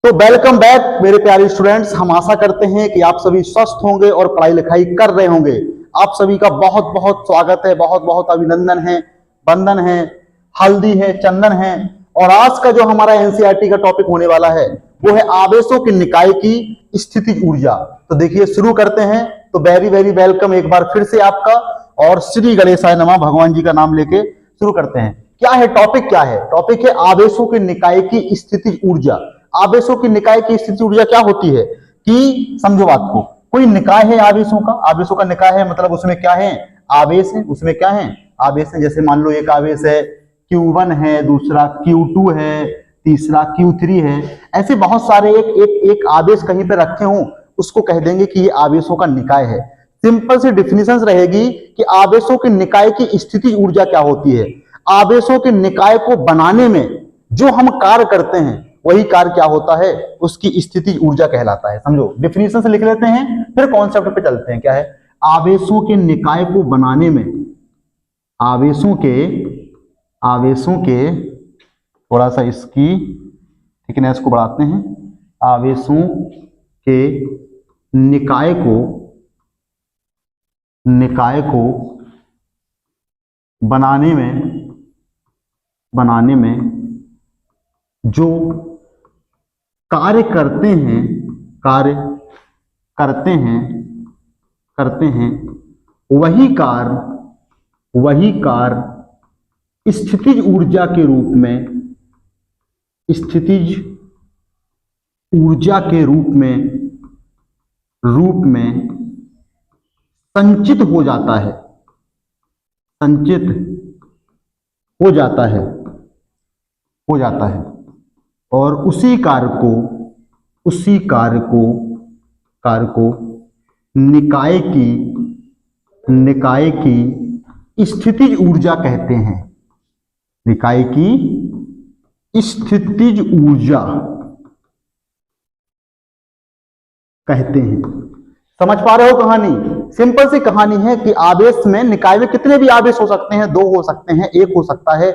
तो welcome back मेरे प्यारे स्टूडेंट्स। हम आशा करते हैं कि आप सभी स्वस्थ होंगे और पढ़ाई लिखाई कर रहे होंगे। आप सभी का बहुत बहुत स्वागत है, बहुत बहुत अभिनंदन है, वंदन है, हल्दी है, चंदन है। और आज का जो हमारा एनसीईआरटी का टॉपिक होने वाला है वो है आवेशों की निकाय की स्थितिज ऊर्जा। तो देखिए शुरू करते हैं। तो वेरी वेरी वेलकम एक बार फिर से आपका, और श्री गणेशाय नमः, भगवान जी का नाम लेके शुरू करते हैं। क्या है टॉपिक? क्या है टॉपिक? है आवेशों की निकाय की स्थितिज ऊर्जा। आवेशों की निकाय की स्थिति ऊर्जा क्या होती है कि समझो बात को। कोई निकाय है आवेशों का, आवेशों का निकाय है मतलब उसमें क्या है? आवेश है। उसमें क्या है? आवेश है। जैसे मान लो एक आवेश है Q1 है, दूसरा Q2 है, तीसरा Q3 है। ऐसे बहुत सारे एक आवेश कहीं पे रखे हों, उसको कह देंगे कि ये आवेशों का निकाय है। सिंपल सी डिफिनेशन रहेगी कि आवेशों के निकाय की स्थिति ऊर्जा क्या होती है। आवेशों के निकाय को बनाने में जो हम कार्य करते हैं वही कार्य क्या होता है? उसकी स्थिति ऊर्जा कहलाता है। समझो, डिफिनेशन से लिख लेते हैं फिर कॉन्सेप्ट पे चलते हैं। क्या है? आवेशों के निकाय को बनाने में, आवेशों के थोड़ा सा इसकी थिकनेस को बढ़ाते हैं। आवेशों के निकाय को बनाने में जो कार्य करते हैं वही कार्य स्थितिज ऊर्जा के रूप में संचित हो जाता है और उसी कार्य को निकाय की स्थितिज ऊर्जा कहते हैं। निकाय की स्थितिज ऊर्जा कहते हैं। समझ पा रहे हो कहानी? सिंपल सी कहानी है कि आवेश में, निकाय में कितने भी आवेश हो सकते हैं। 2 हो सकते हैं, 1 हो सकता है,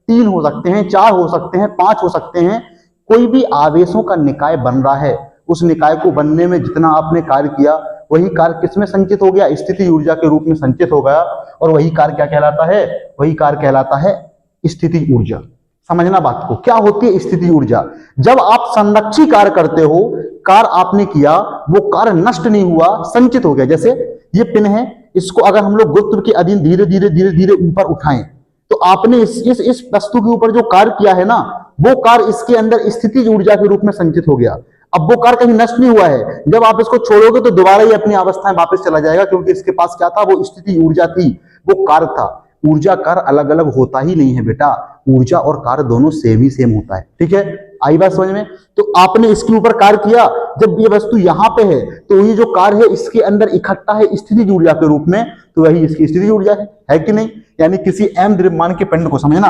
3 हो सकते हैं, 4 हो सकते हैं, 5 हो सकते हैं। कोई भी आवेशों का निकाय बन रहा है, उस निकाय को बनने में जितना आपने कार्य किया वही कार्य किसमें संचित हो गया? स्थितिज ऊर्जा के रूप में संचित हो गया। और वही कार्य क्या कहलाता है? वही कार्य कहलाता है स्थितिज ऊर्जा। समझना बात को, क्या होती है स्थितिज ऊर्जा? जब आप संरक्षी कार्य करते हो, कार्य आपने किया, वो कार्य नष्ट नहीं हुआ, संचित हो गया। जैसे ये पिन है, इसको अगर हम लोग गुरुत्व के अधीन धीरे धीरे ऊपर उठाएं तो आपने इस वस्तु के ऊपर जो कार्य किया है ना, वो कार्य इसके अंदर स्थितिज ऊर्जा के रूप में संचित हो गया। अब वो कार्य कहीं नष्ट नहीं हुआ है। जब आप इसको छोड़ोगे तो दोबारा ही अपनी अवस्था में वापस चला जाएगा, क्योंकि इसके पास क्या था? वो स्थितिज ऊर्जा थी, वो कार्य था। ऊर्जा कार्य अलग अलग होता ही नहीं है बेटा, ऊर्जा और कार्य दोनों सेम होता है। ठीक है, आई बात समझ में? तो आपने इसके ऊपर कार्य किया, जब ये वस्तु यहां पे है तो ये जो कार्य है इसके अंदर इकट्ठा है स्थितिज ऊर्जा के रूप में, तो वही इसकी स्थितिज ऊर्जा है कि नहीं? यानी किसी m द्रव्यमान के पिंड को, समझना,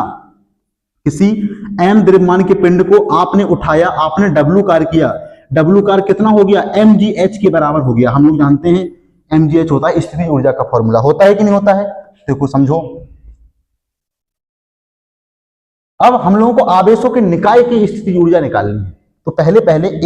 किसी m द्रव्यमान के पिंड को आपने उठाया, आपने W कार्य किया। W कार्य कितना हो गया? mgh के बराबर हो गया। हम लोग जानते हैं mgh होता है स्थितिज ऊर्जा का फॉर्मूला। होता है कि नहीं होता है? देखो समझो, अब हम लोगों को आवेशों के निकाय की स्थितिज ऊर्जा निकालनी है। तो पहले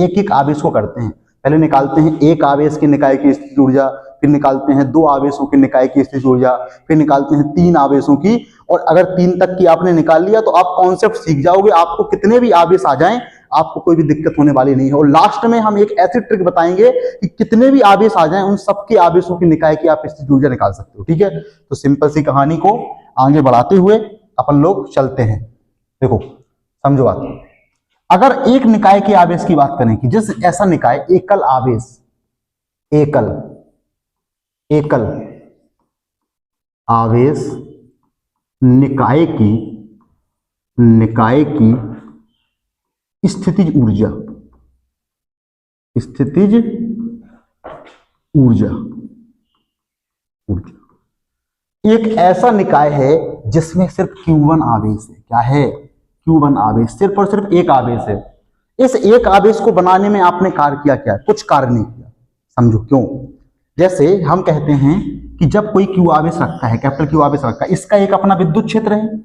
एक आवेश को करते हैं। पहले निकालते हैं एक आवेश के निकाय की स्थितिज ऊर्जा, फिर निकालते हैं 2 आवेशों के निकाय की स्थितिज ऊर्जा, फिर निकालते हैं 3 आवेशों की। और अगर 3 तक की आपने निकाल लिया तो आप कॉन्सेप्ट सीख जाओगे। आपको कितने भी आवेश आ जाएं, आपको कोई भी दिक्कत होने वाली नहीं है। और लास्ट में हम एक ऐसी ट्रिक बताएंगे कि कितने भी आवेश आ जाएं, उन सबके आवेशों की निकाय की आप स्थितिज ऊर्जा निकाल सकते हो। ठीक है, तो सिंपल सी कहानी को आगे बढ़ाते हुए अपन लोग चलते हैं। देखो समझो बात, अगर एक निकाय के आवेश की बात करें कि जिस ऐसा निकाय एकल आवेश, एकल आवेश निकाय की स्थितिज ऊर्जा एक ऐसा निकाय है जिसमें सिर्फ Q1 आवेश है। क्या है? Q1 आवेश, सिर्फ और सिर्फ एक आवेश है। इस एक आवेश को बनाने में आपने कार्य किया क्या? कुछ कार्य नहीं किया। समझो क्यों? जैसे हम कहते हैं कि जब कोई Q आवेश रखता है, कैपिटल Q आवेश रखा है, इसका एक अपना विद्युत क्षेत्र है,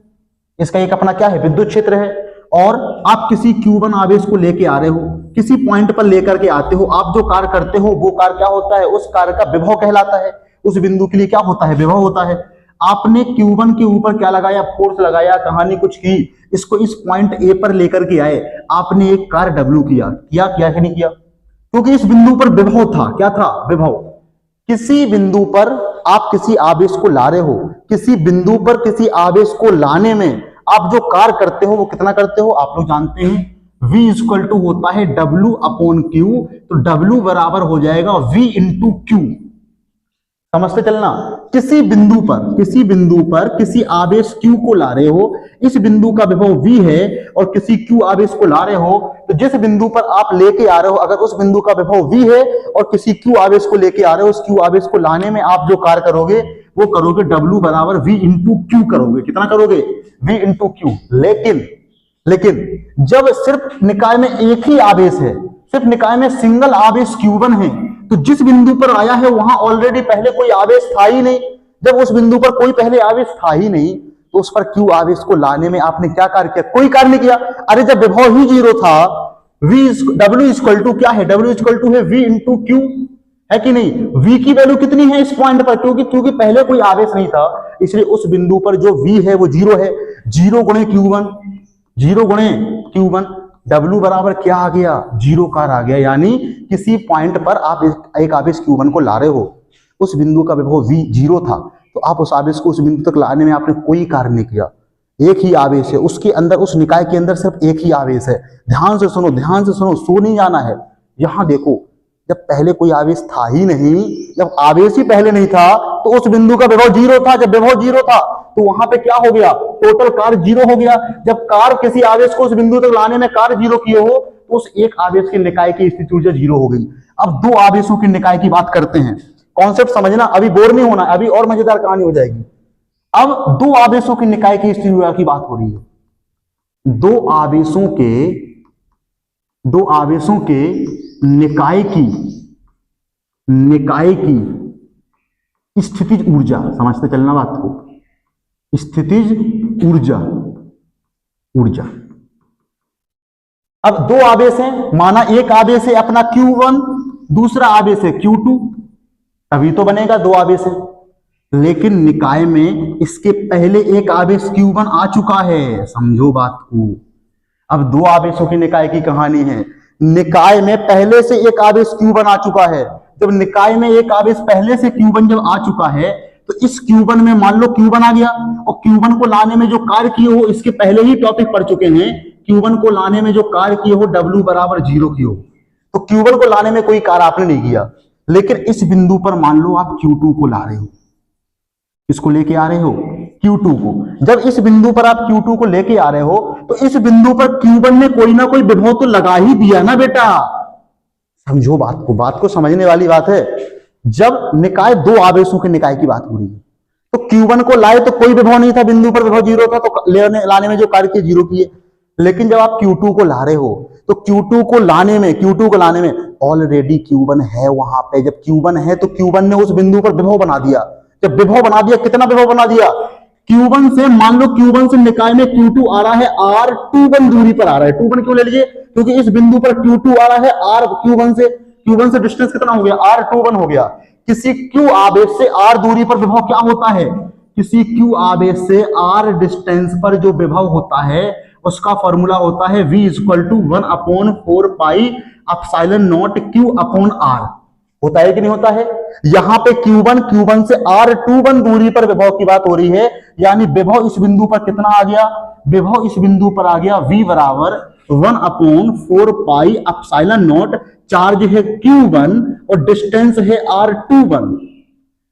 इसका एक अपना क्या है? विद्युत क्षेत्र है। और आप किसी Q1 आवेश को लेके आ रहे हो, किसी पॉइंट पर लेकर के आते हो, आप जो कार्य करते हो वो कार्य क्या होता है, उस कार्य का विभव कहलाता है। उस बिंदु के लिए क्या होता है, विभव होता है। आपने Q1 के ऊपर क्या लगाया, फोर्स लगाया, कहानी कुछ की, इसको इस पॉइंट ए पर लेकर के आए, आपने एक कार्य W किया कि नहीं किया, क्योंकि इस बिंदु पर विभव था। क्या था, विभव। किसी बिंदु पर आप किसी आवेश को ला रहे हो, किसी बिंदु पर किसी आवेश को लाने में आप जो कार्य करते हो वो कितना करते हो, आप लोग जानते हैं V इक्वल टू होता है W अपॉन Q, तो W बराबर हो जाएगा V इंटू Q। समझते चलना, किसी बिंदु पर किसी आवेश Q को ला रहे हो, इस बिंदु का विभव V है और किसी Q आवेश को ला रहे हो, तो जिस बिंदु पर आप लेके आ रहे हो, अगर उस बिंदु का विभव V है और किसी Q आवेश को लेके आ रहे हो, उस Q आवेश को लाने में आप जो कार्य करोगे वो करोगे W बराबर V इंटू Q करोगे। कितना करोगे, V इंटू Q। लेकिन जब सिर्फ निकाय में एक ही आवेश है, सिर्फ निकाय में सिंगल आवेश Q1 है, तो जिस बिंदु पर आया है वहां ऑलरेडी पहले कोई आवेश था ही नहीं। जब उस बिंदु पर कोई पहले आवेश था ही नहीं, तो उस पर Q आवेश को लाने में आपने क्या कार्य किया, कोई कार्य नहीं किया। अरे जब विभव ही जीरो था, W इक्वल टू क्या है, W इक्वल टू है V इंटू Q, है कि नहीं। V की वैल्यू कितनी है इस पॉइंट पर, क्योंकि पहले कोई आवेश नहीं था, इसलिए उस बिंदु पर जो V है वो जीरो है। 0 गुणे Q1, W बराबर क्या आ गया, 0 कार आ गया। यानी किसी पॉइंट पर आप एक आवेश Q1 को ला रहे हो, उस बिंदु का विभव V 0 था, तो आप उस आवेश को उस बिंदु तक लाने में आपने कोई कार्य नहीं किया। एक ही आवेश है उसके अंदर, उस निकाय के अंदर सिर्फ एक ही आवेश है। ध्यान से सुनो, सो नहीं जाना है। यहां देखो, जब पहले कोई आवेश था ही नहीं, जब आवेश ही पहले नहीं था, तो उस बिंदु का विभव 0 था। जब विभव 0 था तो वहां पे क्या हो गया, टोटल कार्य 0 हो गया। जब कार्य किसी आवेश को उस बिंदु तक लाने में कार्य 0 किए हो, तो उस एक आवेश के निकाय की स्थिति ऊर्जा 0 हो गई। अब दो आवेशों के निकाय की बात करते हैं, कॉन्सेप्ट समझना, अभी बोर नहीं होना, अभी और मजेदार कहानी हो जाएगी। अब दो आवेशों की निकाय की स्थिति ऊर्जा की बात हो रही है। दो आवेशों के निकाय की स्थितिज ऊर्जा, समझते चलना बात को, स्थितिज ऊर्जा। अब दो आवेश हैं, माना एक आवेश है अपना Q1, दूसरा आवेश है Q2, तभी तो बनेगा दो आवेश है। लेकिन निकाय में इसके पहले एक आवेश Q1 आ चुका है, समझो बात को। अब दो आवेशों की निकाय की कहानी है। निकाय में पहले से एक आवेश Q1 आ चुका है। जब निकाय में एक आवेश पहले से Q1 जब आ चुका है, तो इस Q1 में मान लो Q1 आ गया, और Q1 को लाने में जो कार्य किए हो, इसके पहले ही टॉपिक पढ़ चुके हैं, Q1 को लाने में जो कार्य किए हो W बराबर 0 किए हो। तो Q1 को लाने में कोई कार्य आपने नहीं किया, लेकिन इस बिंदु पर मान लो आप Q2 को ला रहे हो, इसको लेके आ रहे हो Q2 को। जब इस बिंदु पर आप Q2 को लेके आ रहे हो, तो इस बिंदु पर Q1 ने कोई ना कोई विभव तो लगा ही दिया ना बेटा। समझो बात को समझने वाली बात है। जब निकाय दो आवेशों के निकाय की बात हो रही है, तो Q1 को लाए तो कोई विभव नहीं था, बिंदु पर विभव 0 था, तो लाने में जो कार्य किए 0 किए। लेकिन जब आप Q2 को ला रहे हो, तो Q2 को लाने में ऑलरेडी Q1 है वहां पे। जब Q1 है तो Q1 ने उस बिंदु पर विभव बना दिया। जब विभव बना दिया, कितना विभव बना दिया, Q1 से मान लो Q1 से निकाय में Q2 आ रहा है, R21 दूरी पर आ रहा है। 21 क्यों ले लीजिए, क्योंकि इस बिंदु पर Q2 आ रहा है, R Q1 से डिस्टेंस कितना हो गया, R21 हो गया। किसी Q आवेश से R दूरी पर विभव क्या होता है, किसी Q आवेश से R डिस्टेंस पर जो विभव होता है, उसका फॉर्मूला होता है V equal to 1/4 pi epsilon naught Q upon R। होता है कि नहीं होता है। यहां पे Q1 से R21 दूरी पर विभव की बात हो रही है, यानी विभव इस बिंदु पर कितना आ गया, विभव इस बिंदु पर आ गया V बराबर 1/4 पाई एप्सिलॉन नॉट। चार्ज है Q1 और डिस्टेंस है R21,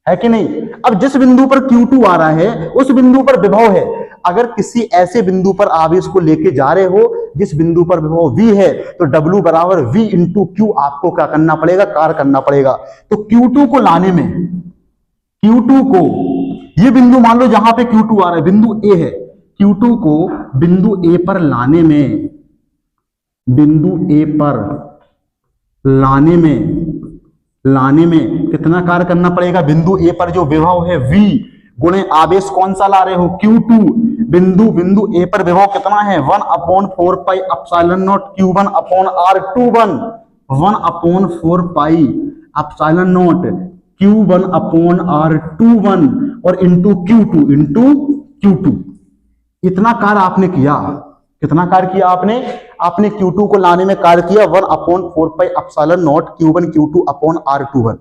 है कि नहीं। अब जिस बिंदु पर Q2 आ रहा है, उस बिंदु पर विभव है। अगर किसी ऐसे बिंदु पर आवेश को लेके जा रहे हो जिस बिंदु पर विभव V है, तो W बराबर V इंटू Q आपको क्या करना पड़ेगा, कार्य करना पड़ेगा। तो Q2 को लाने में, Q2 को, ये बिंदु मान लो जहां पे Q2 आ रहा है, बिंदु A है, Q2 को बिंदु A पर लाने में, बिंदु A पर लाने में कितना कार्य करना पड़ेगा। बिंदु A पर जो विभव है V गुणे आवेश कौन सा ला रहे हो, Q2, बिंदु बिंदु ए पर विभव कितना है 1/4 pi epsilon not Q1 upon R21, 1/4 pi epsilon not Q1 upon R21 और इंटू Q2 इतना कार्य आपने किया। कितना कार्य किया आपने Q2 को लाने में कार्य किया 1/4 pi epsilon not Q1 Q2 upon R21।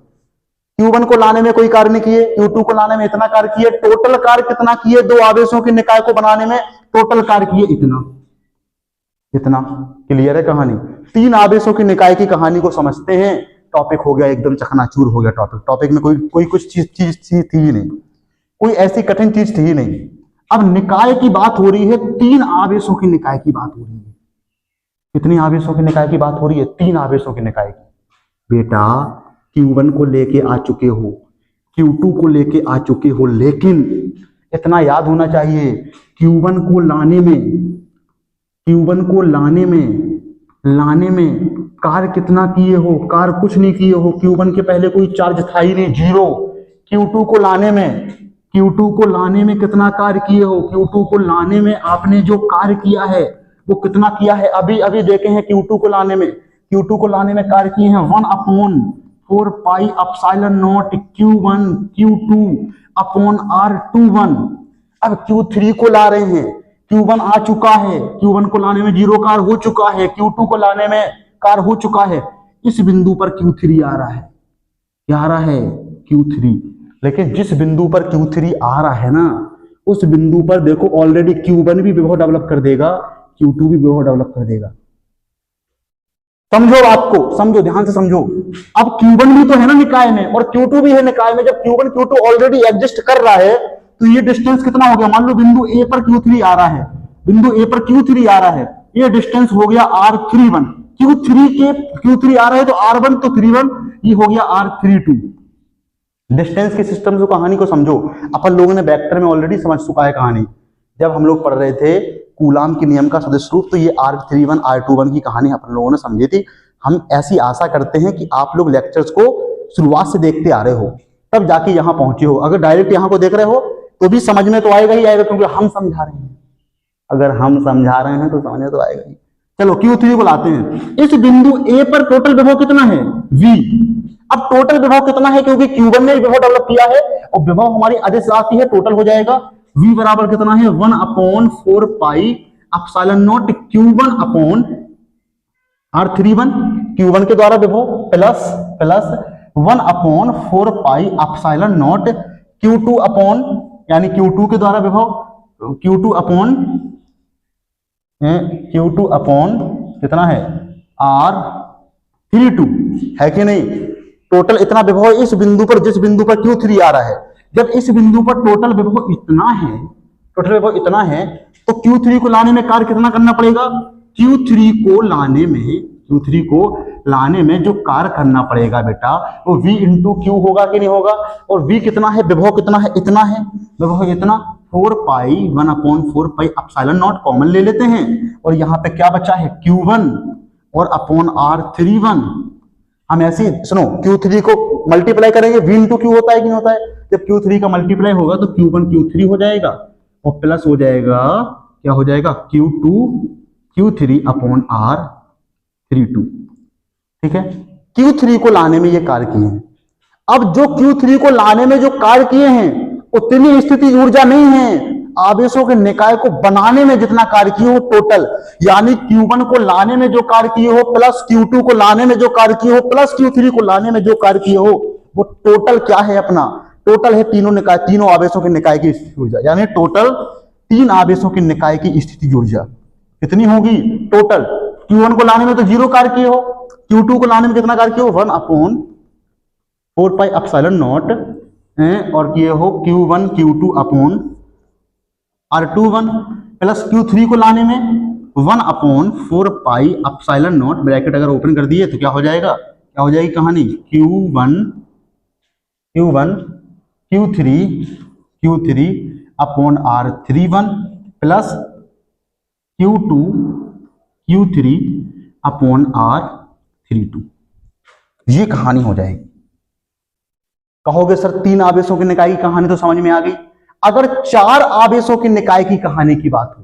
Q1 को लाने में कोई कार्य नहीं किए, Q2 को लाने में इतना कार्य किए। टोटल कार्य कितना किए दो आवेशों के निकाय को बनाने में? टोटल कार्य किए इतना। क्लियर है कहानी? तीन आवेशों के निकाय की कहानी को समझते हैं, टॉपिक हो गया एकदम चकनाचूर हो गया। टॉपिक में कोई कुछ चीज थी ही नहीं, कोई ऐसी कठिन चीज थी ही नहीं। अब निकाय की बात हो रही है, तीन आवेशों की निकाय की बात हो रही है। कितनी आवेशों की निकाय की बात हो रही है? तीन आवेशों की निकाय की। बेटा Q1 को लेके आ चुके हो, Q2 को लेके आ चुके हो, लेकिन इतना याद होना चाहिए Q1 को लाने में कार्य कितना किए हो? कार्य कुछ नहीं किए हो। Q1 के पहले कोई चार्ज था ही नहीं, जीरो। Q2 को लाने में कितना कार्य किए हो? Q2 को लाने में आपने जो कार्य किया है वो कितना किया है? अभी देखे हैं Q2 को लाने में कार्य किए हैं 1/4 pi epsilon not Q1 Q2 upon R21। अब Q3 को ला रहे हैं, Q1 आ चुका है, Q1 को लाने में जीरो कार्य हो चुका है, Q2 को लाने में कार्य हो चुका है। इस बिंदु पर Q3 आ रहा है, क्या आ रहा है? Q3। लेकिन जिस बिंदु पर Q3 आ रहा है ना, उस बिंदु पर देखो ऑलरेडी Q1 भी विभव डेवलप कर देगा, Q2 भी विभव डेवलप कर देगा। समझो बात को, समझो, ध्यान से समझो। अब Q1 भी तो है ना निकाय में और Q2 भी है निकाय में। जब Q1 Q2 ऑलरेडी एग्जिस्ट कर रहा है तो ये डिस्टेंस कितना हो गया? मान लो बिंदु A पर Q3 आ रहा है, ये डिस्टेंस हो गया R31। Q3 आ रहा है तो R1 तो 31, ये हो गया R32। डिस्टेंस के सिस्टम से कहानी को समझो। अपन लोगों ने वेक्टर में ऑलरेडी समझ चुका है कहानी। जब हम लोग पढ़ रहे थे कूलाम के नियम का सदिश रूप, तो ये R31 R21 की कहानी अपन लोगों ने समझी थी। हम ऐसी आशा करते हैं कि आप लोग लेक्चर्स को शुरुआत से देखते आ रहे हो, तब जाके यहां पहुंचे हो। अगर डायरेक्ट यहां को देख रहे हो तो भी समझ में तो आएगा ही आएगा, क्योंकि हम समझा रहे हैं। अगर हम समझा रहे हैं तो समझ में तो आएगा ही। चलो Q3 को लाते हैं। इस बिंदु A पर टोटल विभव कितना है? V। अब टोटल विभव कितना है? क्योंकि Q1 ने विभव डेवलप किया है और विभव हमारी अदिश राशि है, टोटल हो जाएगा V बराबर कितना है? 1/4 pi epsilon not Q1 upon R31, Q1 के द्वारा विभव plus 1/4 pi epsilon not Q2 upon, यानी Q2 के द्वारा विभव Q2 अपॉन कितना है? R32 है कि नहीं? टोटल इतना विभव इस बिंदु पर, जिस बिंदु पर Q3 आ रहा है। जब इस बिंदु पर टोटल विभव इतना है तो Q3 को लाने में कार्य कितना करना पड़ेगा? Q3 को लाने में जो कार्य करना पड़ेगा बेटा, वो V इंटू Q होगा कि नहीं होगा? और V कितना है? विभव कितना है? इतना है विभव, इतना 4 पाई 1/4 पाई एप्सिलॉन नॉट कॉमन ले लेते हैं, और यहाँ पे क्या बचा है? Q1 और अपॉन R31। हम ऐसे सुनो, Q3 को मल्टीप्लाई करेंगे, V इंटू Q होता है कि नहीं होता है? जब Q3 का मल्टीप्लाई होगा तो Q1 Q3 हो जाएगा और प्लस हो जाएगा, क्या हो जाएगा? Q3 upon R32। ठीक है, Q3 को लाने में ये कार्य किए हैं। अब जो Q3 को लाने में जो कार्य किए हैं उतनी स्थिति ऊर्जा नहीं है आवेशों के निकाय को बनाने में जितना कार्य किए हो टोटल, यानी Q1 को लाने में जो कार्य किए हो प्लस Q2 को लाने में जो कार्य किए हो प्लस Q3 को लाने में जो कार्य किए हो, वो टोटल क्या है? अपना टोटल है तीनों आवेशों के निकाय की स्थिति ऊर्जा, यानी टोटल 3 आवेशों के निकाय की स्थिति ऊर्जा कितनी होगी? टोटल Q1 को लाने में तो जीरो कार्य किए हो, Q2 को लाने में कितना कार्य किए हो? 1/4 पाई एप्सिलॉन नॉट, और किए हो Q1 Q2 upon R21 plus Q3 को लाने में 1/4 पाई एप्सिलॉन नॉट, ब्रैकेट अगर ओपन कर दिए तो क्या हो जाएगा? क्या हो जाएगी कहानी? Q3 upon R31 plus Q3 upon R32। ये कहानी हो जाएगी। कहोगे सर 3 आवेशों के निकाय की कहानी तो समझ में आ गई, अगर 4 आवेशों के निकाय की कहानी की बात हो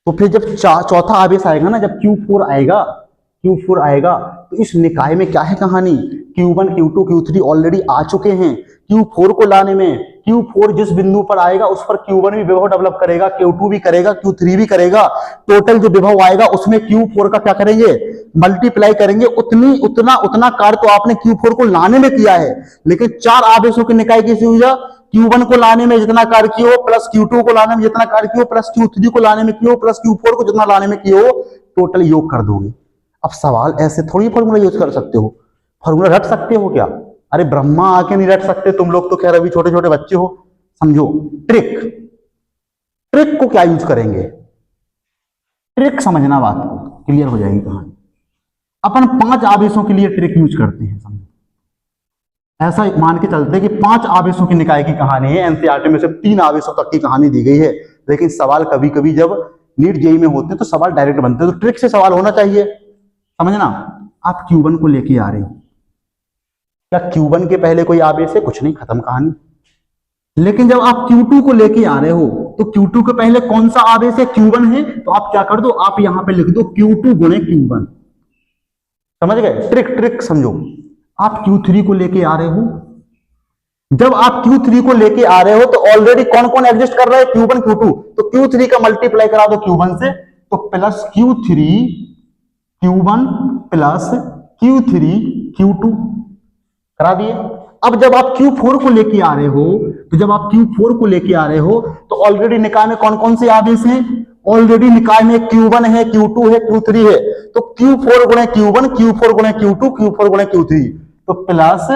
तो फिर जब चौथा आवेश आएगा ना, जब Q4 आएगा तो इस निकाय में क्या है कहानी, Q1 Q2 Q3 ऑलरेडी आ चुके हैं। Q4 को लाने में Q4 जिस बिंदु पर आएगा उस पर Q1 भी विभव डेवलप करेगा, Q2 भी करेगा, Q3 भी करेगा। टोटल जो विभव आएगा उसमें Q4 का क्या करेंगे, मल्टीप्लाई करेंगे। उतना कार्य तो आपने Q4 को लाने में किया है, लेकिन 4 आवेशों के निकाय कैसे हुआ, Q1 को लाने में जितना कार्य किया हो प्लस Q2 को लाने में जितना कार्य किया हो प्लस Q3 को लाने में किया हो प्लस Q4 को जितना लाने में किया हो, टोटल योग कर दोगे। अब सवाल ऐसे थोड़ी फॉर्मूला यूज कर सकते हो, फॉर्मूला रट सकते हो क्या? अरे ब्रह्मा आके नहीं रट सकते, तुम लोग तो खैर अभी छोटे छोटे बच्चे हो। समझो ट्रिक को क्या यूज करेंगे, ट्रिक समझना, बात क्लियर हो जाएगी कहानी। अपन 5 आवेशों के लिए ट्रिक यूज करते हैं। समझो ऐसा मान के चलते कि 5 आवेशों की निकाय की कहानी है, एनसीईआरटी में सिर्फ 3 आवेशों तक की कहानी दी गई है, लेकिन सवाल कभी कभी जब नीट जेईई में होते हैं तो सवाल डायरेक्ट बनते हैं, तो ट्रिक से सवाल होना चाहिए। समझना, आप Q1 को लेके आ रहे हो, क्या Q1 के पहले कोई आवेश है? कुछ नहीं, खत्म कहानी। लेकिन जब आप Q2 को लेके आ रहे हो तो Q2 के पहले कौन सा आवेश है? Q1 है, तो आप क्या कर दो, आप यहां पे लिख दो Q2 गुणे Q1। समझ गए? ट्रिक समझो। आप Q3 को लेके आ रहे हो, जब आप Q3 को लेके आ रहे हो तो ऑलरेडी कौन कौन एग्जिस्ट कर रहा है, Q1 Q2, तो Q3 का मल्टीप्लाई करा दो Q1 से, तो plus Q3 Q1 plus Q3 Q2 करा दिए। अब जब आप Q4 को लेके आ रहे हो, तो जब आप Q4 को लेके आ रहे हो तो ऑलरेडी निकाय में कौन कौन से आवेश हैं? ऑलरेडी निकाय में Q1 है, Q2 है, Q3 है, तो Q4 गुणे Q1, Q4 गुणे Q2, Q4 गुणे Q3, तो प्लस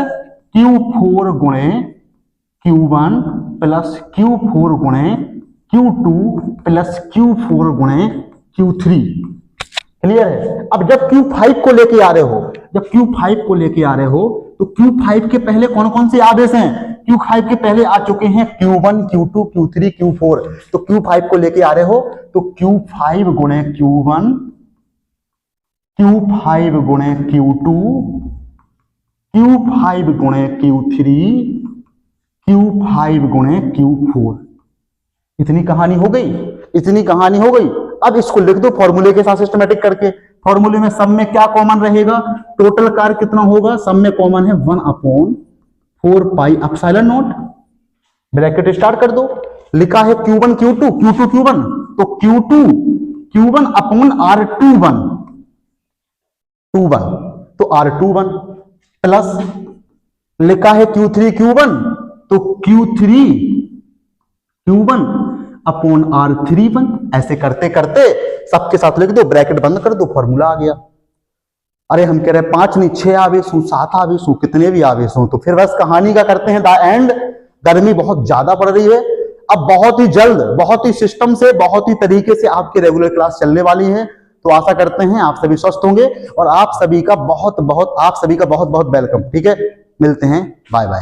Q4 गुणे Q1 प्लस Q4 गुणे Q2 प्लस Q4 गुणे Q3। क्लियर है? अब जब Q5 को लेके आ रहे हो, तो Q5 के पहले कौन कौन से आवेश हैं? Q5 के पहले आ चुके हैं Q1 Q2 Q3 Q4, तो Q5 को लेके आ रहे हो तो Q5 गुणे Q1, Q5 गुणे Q2, Q5 गुणे Q3, Q5 गुणे Q4। इतनी कहानी हो गई। अब इसको लिख दो फॉर्मूले के साथ सिस्टमेटिक करके। फॉर्मूले में सब में क्या कॉमन रहेगा, टोटल कार्य कितना होगा, सब में कॉमन है 1/4 pi epsilon not. Bracket start कर दो, लिखा है Q1 Q2 Q2 Q1, तो Q2 Q1 अपॉन R21, तो R21 प्लस लिखा है Q3 Q1, तो Q3 Q1 अपॉन R31। ऐसे करते करते सबके साथ लिख दो, ब्रैकेट बंद कर दो, फॉर्मूला आ गया। अरे हम कह रहे 5 नहीं 6 आवेश हो, 7 आवेश हो, कितने भी आवेश हो, तो फिर बस कहानी का करते हैं द एंड। गर्मी बहुत ज्यादा पड़ रही है, अब बहुत ही जल्द, बहुत ही सिस्टम से, बहुत ही तरीके से आपकी रेगुलर क्लास चलने वाली है। तो आशा करते हैं आप सभी स्वस्थ होंगे और आप सभी का बहुत बहुत वेलकम। ठीक है, मिलते हैं, बाय बाय।